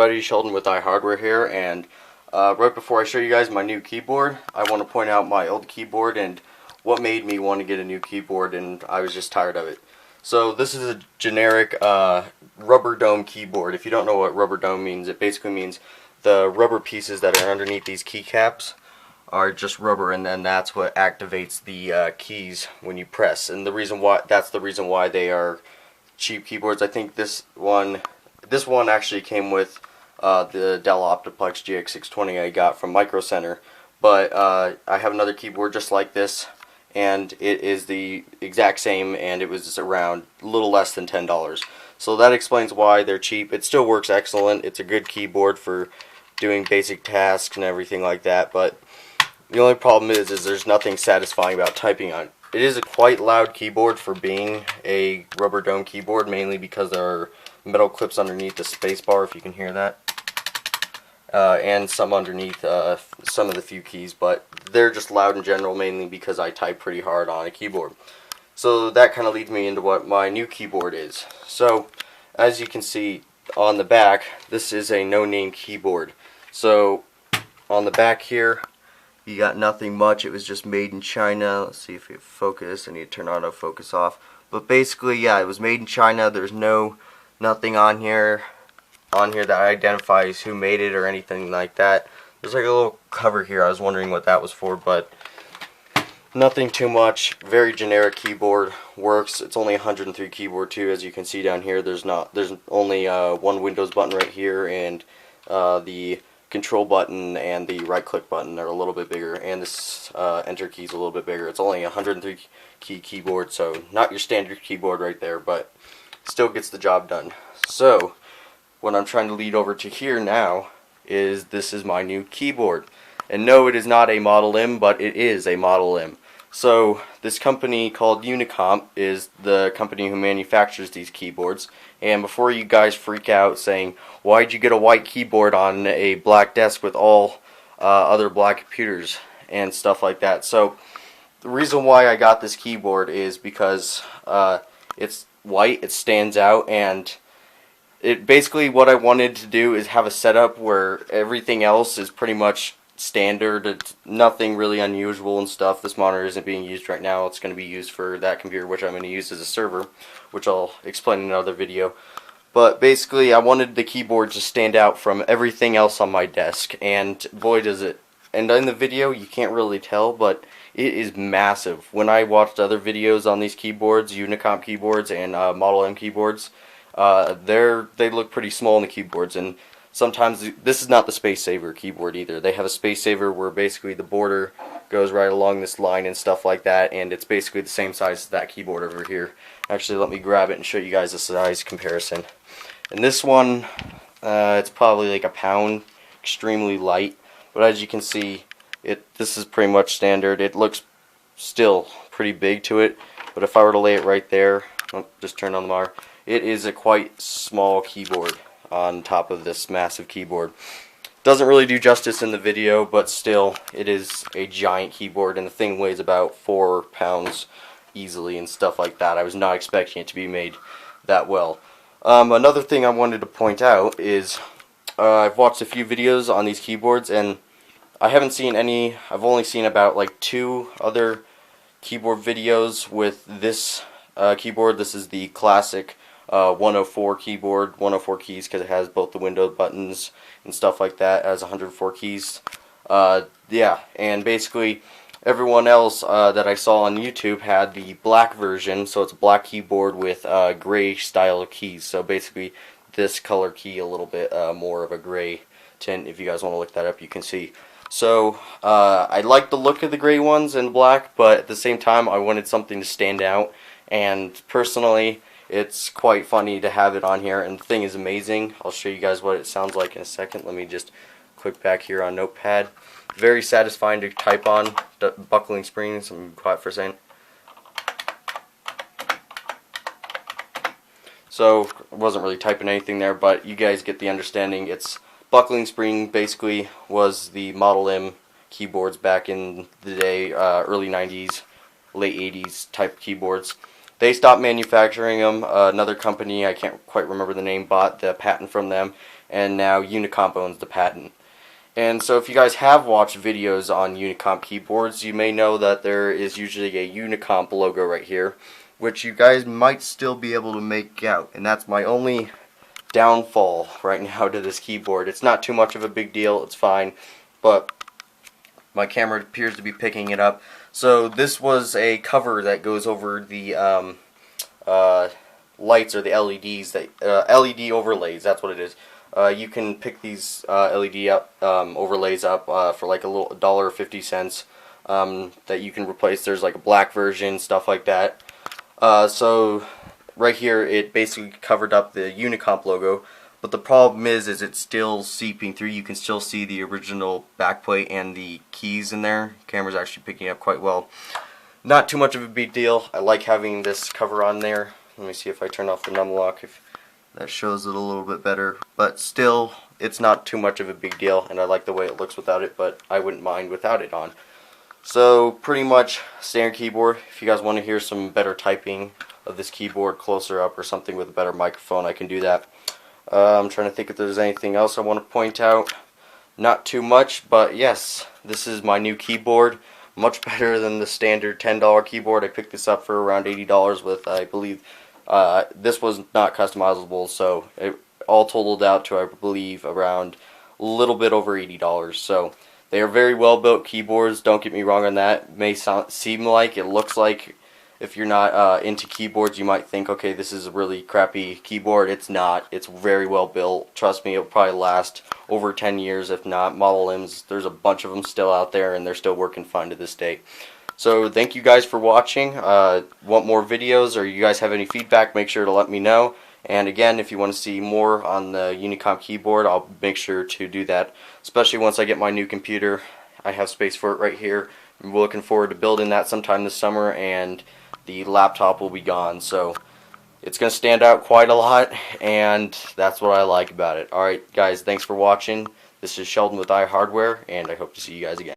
everybody, Sheldon with iHardware here, and right before I show you guys my new keyboard, I want to point out my old keyboard and what made me want to get a new keyboard, and I was just tired of it. So this is a generic rubber dome keyboard. If you don't know what rubber dome means, it basically means the rubber pieces that are underneath these keycaps are just rubber, and then that's what activates the keys when you press. And that's the reason why they are cheap keyboards. I think this one actually came with the Dell Optiplex GX620 I got from Micro Center, but I have another keyboard just like this, and it is the exact same, and it was around a little less than $10. So that explains why they're cheap. It still works excellent. It's a good keyboard for doing basic tasks and everything like that, but the only problem is there's nothing satisfying about typing on it. It is a quite loud keyboard for being a rubber dome keyboard, mainly because there are metal clips underneath the spacebar, if you can hear that, and some underneath some of the few keys, but they're just loud in general, mainly because I type pretty hard on a keyboard. So that kind of leads me into what my new keyboard is. So as you can see on the back, this is a no-name keyboard. So on the back here, you got nothing much. It was just made in China. Let's see if you focus. I need to turn autofocus off. But basically, yeah, it was made in China. There's nothing on here that identifies who made it or anything like that. There's like a little cover here. I was wondering what that was for, but nothing too much. Very generic keyboard. Works. It's only 103 keyboard too, as you can see down here. There's only one Windows button right here, and the control button and the right click button are a little bit bigger, and this enter key is a little bit bigger. It's only a 103 key keyboard, so not your standard keyboard right there, but still gets the job done. So what I'm trying to lead over to here now is this is my new keyboard. And no, it is not a Model M, but it is a Model M. So this company called Unicomp is the company who manufactures these keyboards. And before you guys freak out saying, why'd you get a white keyboard on a black desk with all other black computers and stuff like that? So the reason why I got this keyboard is because it's white, it stands out, and it basically, what I wanted to do is have a setup where everything else is pretty much standard. It's nothing really unusual and stuff. This monitor isn't being used right now. It's going to be used for that computer, which I'm going to use as a server, which I'll explain in another video. But basically, I wanted the keyboard to stand out from everything else on my desk, and boy does it. And in the video, you can't really tell, but it is massive. When I watched other videos on these keyboards, Unicomp keyboards and Model M keyboards, they look pretty small in the keyboards, and sometimes this is not the Space Saver keyboard either. They have a Space Saver where basically the border goes right along this line and stuff like that, and it's basically the same size as that keyboard over here. Actually, let me grab it and show you guys the size comparison. And this one, it's probably like a pound, extremely light, but as you can see, this is pretty much standard. It looks still pretty big to it, but if I were to lay it right there, I'll just turn on the monitor, it is a quite small keyboard on top of this massive keyboard. Doesn't really do justice in the video, but still, it is a giant keyboard, and the thing weighs about 4 pounds easily and stuff like that. I was not expecting it to be made that well. Another thing I wanted to point out is I've watched a few videos on these keyboards, and I haven't seen any. I've only seen about like 2 other keyboard videos with this keyboard. This is the classic 104 keyboard, 104 keys, because it has both the Windows buttons and stuff like that. It has 104 keys. Yeah, and basically everyone else that I saw on YouTube had the black version, so it's a black keyboard with gray style keys. So basically this color key a little bit more of a gray tint. If you guys want to look that up, you can see. So I like the look of the gray ones and black, but at the same time I wanted something to stand out, and personally it's quite funny to have it on here, and the thing is amazing. I'll show you guys what it sounds like in a second. Let me just click back here on Notepad. Very satisfying to type on. The buckling springs. I'm quiet for a second. So I wasn't really typing anything there, but you guys get the understanding. It's buckling spring basically was the Model M keyboards back in the day, early 90s, late 80s type keyboards. They stopped manufacturing them. Another company, I can't quite remember the name, bought the patent from them, and now Unicomp owns the patent. And so if you guys have watched videos on Unicomp keyboards, you may know that there is usually a Unicomp logo right here, which you guys might still be able to make out. And that's my only downfall right now to this keyboard. It's not too much of a big deal, it's fine, but my camera appears to be picking it up. So this was a cover that goes over the lights, or the LEDs, that LED overlays, that's what it is. You can pick these LED overlays up for like $1.50 that you can replace. There's like a black version, stuff like that. So right here it basically covered up the Unicomp logo, but the problem is it's still seeping through. You can still see the original backplate and the keys in there. Camera's actually picking up quite well. Not too much of a big deal. I like having this cover on there. Let me see if I turn off the num lock, if that shows it a little bit better. But still, it's not too much of a big deal, and I like the way it looks without it, but I wouldn't mind without it on. So pretty much standard keyboard. If you guys want to hear some better typing of this keyboard closer up or something with a better microphone, I can do that. I'm trying to think if there's anything else I want to point out. Not too much, but yes, this is my new keyboard. Much better than the standard $10 keyboard. I picked this up for around $80 with, I believe, this was not customizable, so it all totaled out to, I believe, around a little bit over $80. So they are very well built keyboards, don't get me wrong on that. It may seem like, it looks like, if you're not into keyboards, you might think, okay, this is a really crappy keyboard. It's not. It's very well built. Trust me, it'll probably last over 10 years, if not. Model M's, there's a bunch of them still out there, and they're still working fine to this day. So thank you guys for watching. Want more videos, or you guys have any feedback, make sure to let me know. And again, if you want to see more on the Unicomp keyboard, I'll make sure to do that, especially once I get my new computer. I have space for it right here. I'm looking forward to building that sometime this summer, and the laptop will be gone, so it's going to stand out quite a lot, and that's what I like about it. Alright guys, thanks for watching. This is Sheldon with iHardware, and I hope to see you guys again.